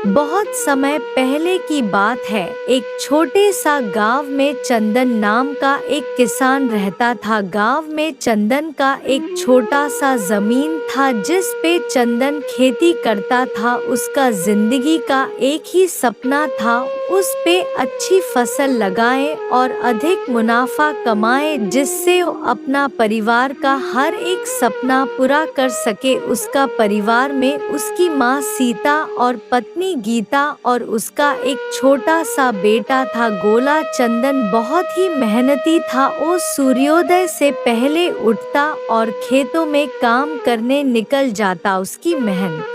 बहुत समय पहले की बात है। एक छोटे सा गांव में चंदन नाम का एक किसान रहता था। गांव में चंदन का एक छोटा सा जमीन था जिस पे चंदन खेती करता था। उसका जिंदगी का एक ही सपना था, उस पे अच्छी फसल लगाए और अधिक मुनाफा कमाए जिससे वो अपना परिवार का हर एक सपना पूरा कर सके। उसका परिवार में उसकी माँ सीता और पत्नी गीता और उसका एक छोटा सा बेटा था गोला। चंदन बहुत ही मेहनती था। वो सूर्योदय से पहले उठता और खेतों में काम करने निकल जाता। उसकी मेहनत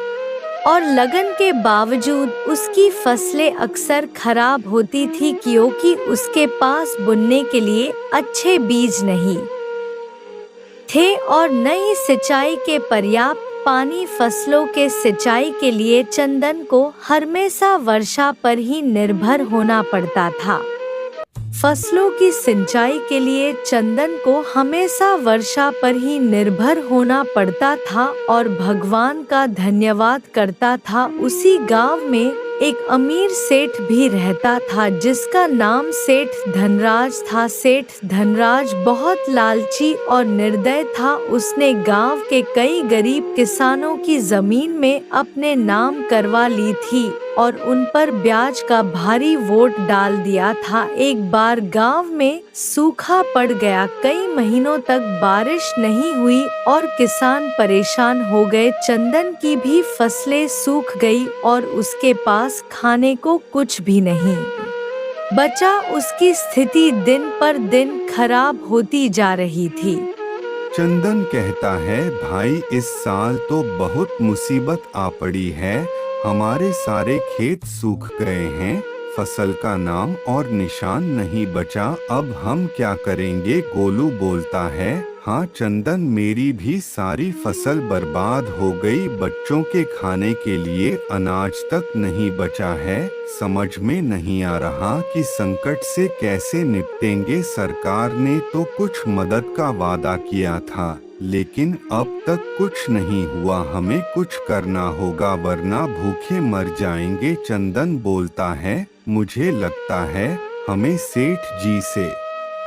और लगन के बावजूद उसकी फसलें अक्सर खराब होती थी क्योंकि उसके पास बुनने के लिए अच्छे बीज नहीं थे और नई सिंचाई के पर्याप्त पानी। फसलों के सिंचाई के लिए चंदन को हमेशा वर्षा पर ही निर्भर होना पड़ता था। फसलों की सिंचाई के लिए चंदन को हमेशा वर्षा पर ही निर्भर होना पड़ता था और भगवान का धन्यवाद करता था। उसी गांव में एक अमीर सेठ भी रहता था जिसका नाम सेठ धनराज था। सेठ धनराज बहुत लालची और निर्दय था। उसने गांव के कई गरीब किसानों की जमीन में अपने नाम करवा ली थी और उन पर ब्याज का भारी वोट डाल दिया था। एक बार गांव में सूखा पड़ गया। कई महीनों तक बारिश नहीं हुई और किसान परेशान हो गए। चंदन की भी फसलें सूख गई और उसके पास खाने को कुछ भी नहीं बचा। उसकी स्थिति दिन पर दिन खराब होती जा रही थी। चंदन कहता है, भाई इस साल तो बहुत मुसीबत आ पड़ी है। हमारे सारे खेत सूख गए हैं, फसल का नाम और निशान नहीं बचा। अब हम क्या करेंगे? गोलू बोलता है। हाँ चंदन, मेरी भी सारी फसल बर्बाद हो गई। बच्चों के खाने के लिए अनाज तक नहीं बचा है। समझ में नहीं आ रहा कि संकट से कैसे निपटेंगे। सरकार ने तो कुछ मदद का वादा किया था लेकिन अब तक कुछ नहीं हुआ। हमें कुछ करना होगा वरना भूखे मर जाएंगे। चंदन बोलता है, मुझे लगता है हमें सेठ जी से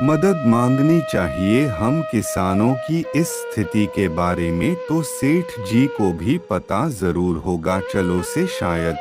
मदद मांगनी चाहिए। हम किसानों की इस स्थिति के बारे में तो सेठ जी को भी पता जरूर होगा। चलो से शायद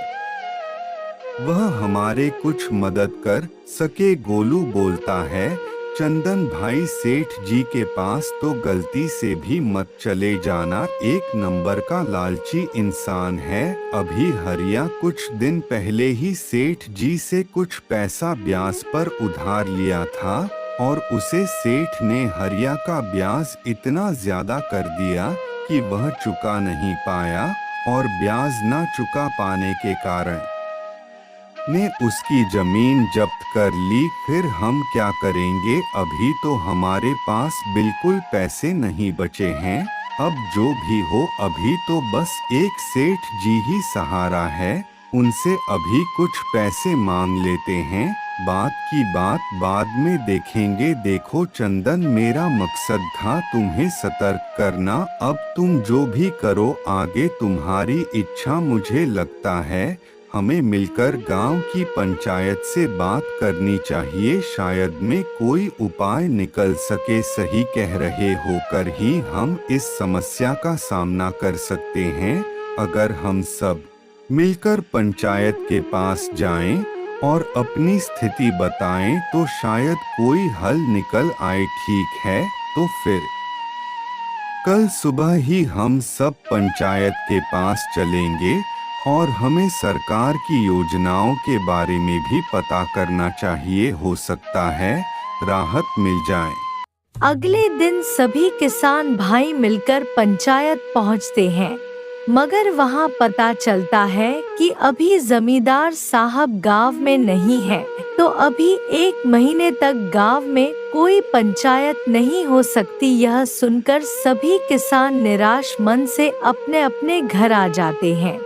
वह हमारे कुछ मदद कर सके। गोलू बोलता है, चंदन भाई सेठ जी के पास तो गलती से भी मत चले जाना। एक नंबर का लालची इंसान है। अभी हरिया कुछ दिन पहले ही सेठ जी से कुछ पैसा ब्याज पर उधार लिया था और उसे सेठ ने हरिया का ब्याज इतना ज्यादा कर दिया कि वह चुका नहीं पाया और ब्याज ना चुका पाने के कारण ने उसकी जमीन जब्त कर ली। फिर हम क्या करेंगे? अभी तो हमारे पास बिल्कुल पैसे नहीं बचे हैं। अब जो भी हो, अभी तो बस एक सेठ जी ही सहारा है। उनसे अभी कुछ पैसे मांग लेते हैं, बात की बात बाद में देखेंगे। देखो चंदन, मेरा मकसद था तुम्हें सतर्क करना। अब तुम जो भी करो आगे तुम्हारी इच्छा। मुझे लगता है हमें मिलकर गांव की पंचायत से बात करनी चाहिए। शायद में कोई उपाय निकल सके। सही कह रहे होकर ही हम इस समस्या का सामना कर सकते हैं। अगर हम सब मिलकर पंचायत के पास जाएं और अपनी स्थिति बताएं तो शायद कोई हल निकल आए। ठीक है, तो फिर कल सुबह ही हम सब पंचायत के पास चलेंगे और हमें सरकार की योजनाओं के बारे में भी पता करना चाहिए। हो सकता है राहत मिल जाए। अगले दिन सभी किसान भाई मिलकर पंचायत पहुंचते हैं, मगर वहां पता चलता है कि अभी जमींदार साहब गांव में नहीं है। तो अभी 1 महीने तक गांव में कोई पंचायत नहीं हो सकती। यह सुनकर सभी किसान निराश मन से अपने अपने घर आ जाते हैं।